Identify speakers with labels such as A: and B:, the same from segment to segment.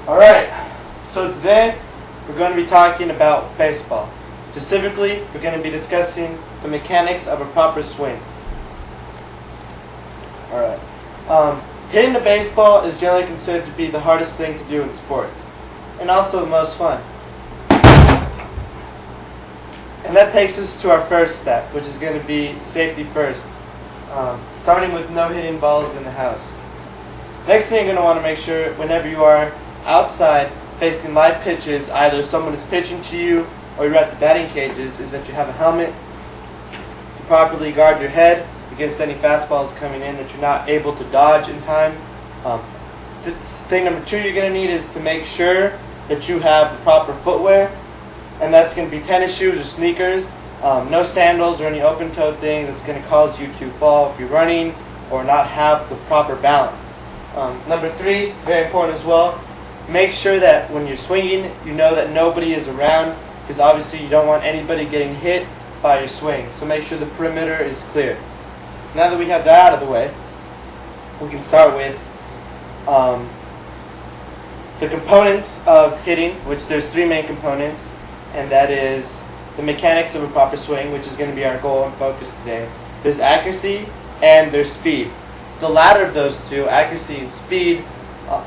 A: Alright, so today we're going to be talking about baseball. Specifically, we're going to be discussing the mechanics of a proper swing. Alright, hitting the baseball is generally considered to be the hardest thing to do in sports, and also the most fun. And that takes us to our first step, which is going to be safety first, starting with no hitting balls in the house. Next thing you're going to want to make sure whenever you are outside facing live pitches, either someone is pitching to you or you're at the batting cages, is that you have a helmet to properly guard your head against any fastballs coming in that you're not able to dodge in time. Thing number two you're going to need is to make sure that you have the proper footwear, and that's going to be tennis shoes or sneakers, no sandals or any open-toed thing that's going to cause you to fall if you're running or not have the proper balance. Number three, very important as well, make sure that when you're swinging, you know that nobody is around, because obviously you don't want anybody getting hit by your swing. So make sure the perimeter is clear. Now that we have that out of the way, we can start with the components of hitting, which there's three main components, and that is the mechanics of a proper swing, which is going to be our goal and focus today. There's accuracy and there's speed. The latter of those two, accuracy and speed,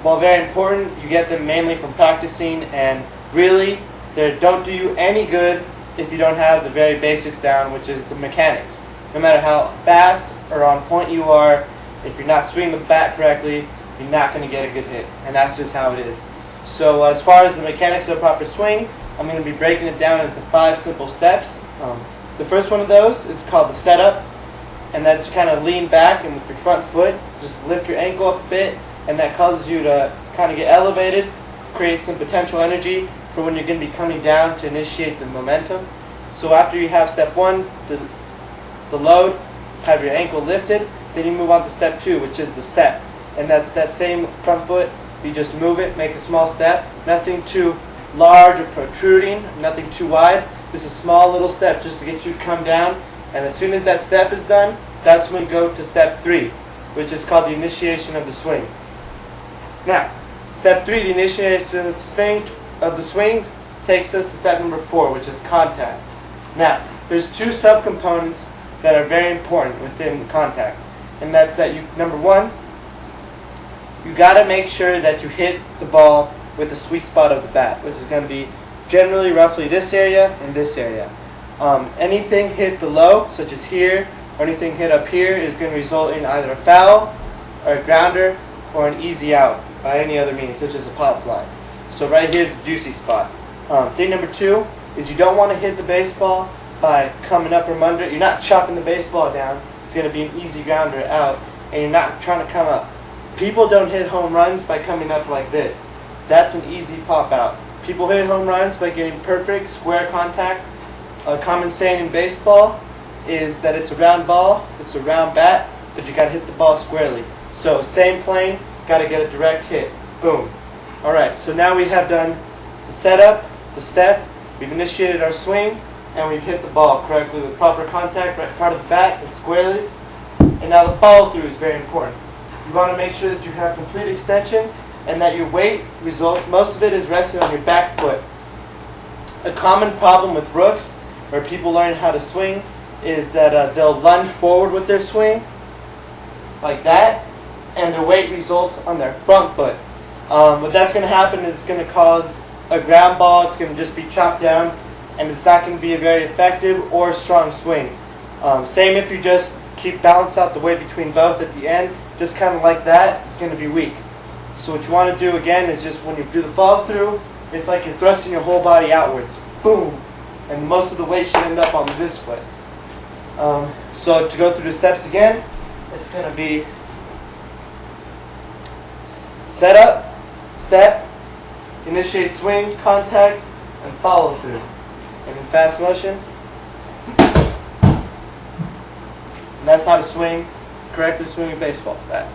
A: while very important, you get them mainly from practicing, and really they don't do you any good if you don't have the very basics down, which is the mechanics. No matter how fast or on point you are, if you're not swinging the bat correctly, you're not going to get a good hit, and that's just how it is. So as far as the mechanics of a proper swing, I'm going to be breaking it down into 5 simple steps. The first one of those is called the setup, and that's kind of lean back and with your front foot, just lift your ankle up a bit, and that causes you to kind of get elevated, create some potential energy for when you're going to be coming down to initiate the momentum. So after you have step 1, the load, have your ankle lifted, then you move on to step 2, which is the step. And that's that same front foot, you just move it, make a small step, nothing too large or protruding, nothing too wide, just a small little step just to get you to come down. And as soon as that step is done, that's when you go to step 3, which is called the initiation of the swing. Now, step 3, the initiation of the swing, takes us to step number 4, which is contact. Now, there's 2 subcomponents that are very important within contact, and that's that number 1, you got to make sure that you hit the ball with the sweet spot of the bat, which is going to be generally roughly this area and this area. Anything hit below, such as here, or anything hit up here, is going to result in either a foul, or a grounder, or an easy out by any other means, such as a pop fly. So right here is the juicy spot. Thing number 2 is you don't want to hit the baseball by coming up from under. You're not chopping the baseball down. It's going to be an easy grounder out, and you're not trying to come up. People don't hit home runs by coming up like this. That's an easy pop out. People hit home runs by getting perfect square contact. A common saying in baseball is that it's a round ball, it's a round bat, but you got to hit the ball squarely. So same plane, got to get a direct hit. Boom. All right, so now we have done the setup, the step, we've initiated our swing, and we've hit the ball correctly with proper contact, right part of the bat and squarely. And now the follow through is very important. You want to make sure that you have complete extension and that your weight results, most of it is resting on your back foot. A common problem with rooks, where people learn how to swing, is that they'll lunge forward with their swing, like that, and their weight results on their front foot. What that's going to happen is it's going to cause a ground ball, it's going to just be chopped down, and it's not going to be a very effective or strong swing. Same if you just keep balance out the weight between both at the end, just kind of like that, it's going to be weak. So what you want to do again is just when you do the follow through, it's like you're thrusting your whole body outwards. Boom! And most of the weight should end up on this foot. So to go through the steps again, it's going to be set up, step, initiate swing, contact, and follow through. And in fast motion. And that's how to swing, correctly swing a baseball bat.